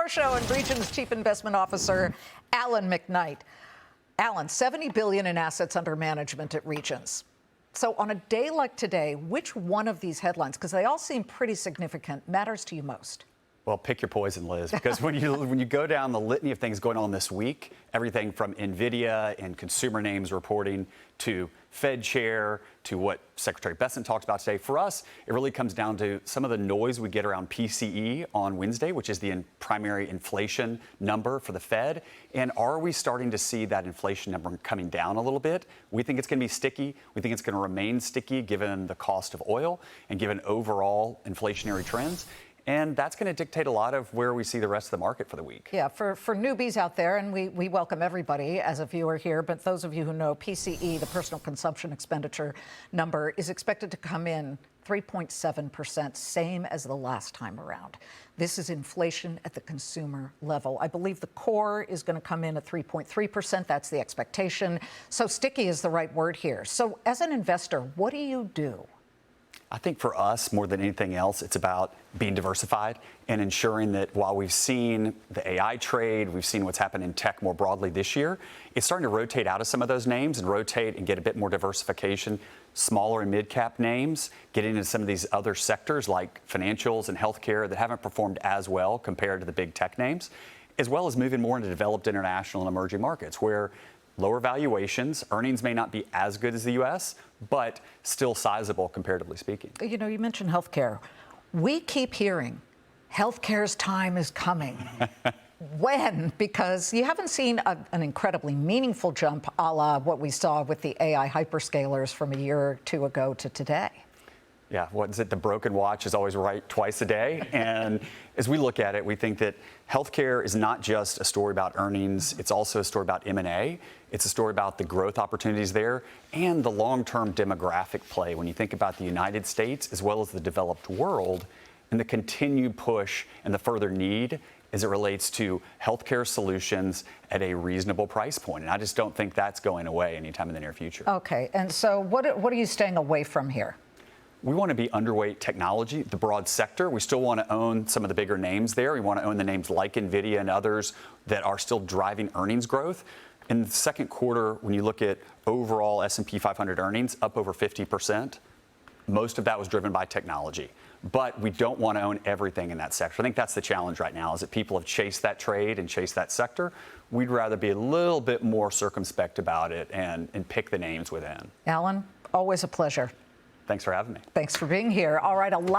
our show and Region's Chief Investment Officer, Alan McKnight. Alan, $70 billion in assets under management at Regions. So on a day like today, which one of these headlines, because they all seem pretty significant, matters to you most? Well, pick your poison, Liz, because when you go down the litany of things going on this week, everything from NVIDIA and consumer names reporting to Fed chair to what Secretary Bessent talked about today, for us, it really comes down to some of the noise we get around PCE on Wednesday, which is the primary inflation number for the Fed. And are we starting to see that inflation number coming down a little bit? We think it's going to be sticky. We think it's going to remain sticky given the cost of oil and given overall inflationary trends. And that's going to dictate a lot of where we see the rest of the market for the week. Yeah, for newbies out there, and we welcome everybody as a viewer here, but those of you who know PCE, the personal consumption expenditure number, is expected to come in 3.7%, same as the last time around. This is inflation at the consumer level. I believe the core is going to come in at 3.3%. That's the expectation. So sticky is the right word here. So as an investor, what do you do? I think for us, more than anything else, it's about being diversified and ensuring that while we've seen the AI trade, we've seen what's happened in tech more broadly this year, it's starting to rotate out of some of those names and rotate and get a bit more diversification, smaller and mid-cap names, get into some of these other sectors like financials and healthcare that haven't performed as well compared to the big tech names, as well as moving more into developed international and emerging markets where lower valuations, earnings may not be as good as the U.S., but still sizable, comparatively speaking. You know, you mentioned healthcare. We keep hearing healthcare's time is coming. When? Because you haven't seen an incredibly meaningful jump a la what we saw with the AI hyperscalers from a year or two ago to today. Yeah, what is it? The broken watch is always right twice a day. And as we look at it, we think that healthcare is not just a story about earnings. It's also a story about M&A. It's a story about the growth opportunities there and the long-term demographic play when you think about the United States as well as the developed world and the continued push and the further need as it relates to healthcare solutions at a reasonable price point. And I just don't think that's going away anytime in the near future. Okay, and so what are you staying away from here? We want to be underweight technology, the broad sector. We still want to own some of the bigger names there. We want to own the names like NVIDIA and others that are still driving earnings growth. In the second quarter, when you look at overall S&P 500 earnings, up over 50%, most of that was driven by technology. But we don't want to own everything in that sector. I think that's the challenge right now, is that people have chased that trade and chased that sector. We'd rather be a little bit more circumspect about it and pick the names within. Alan, always a pleasure. Thanks for having me. Thanks for being here. All right.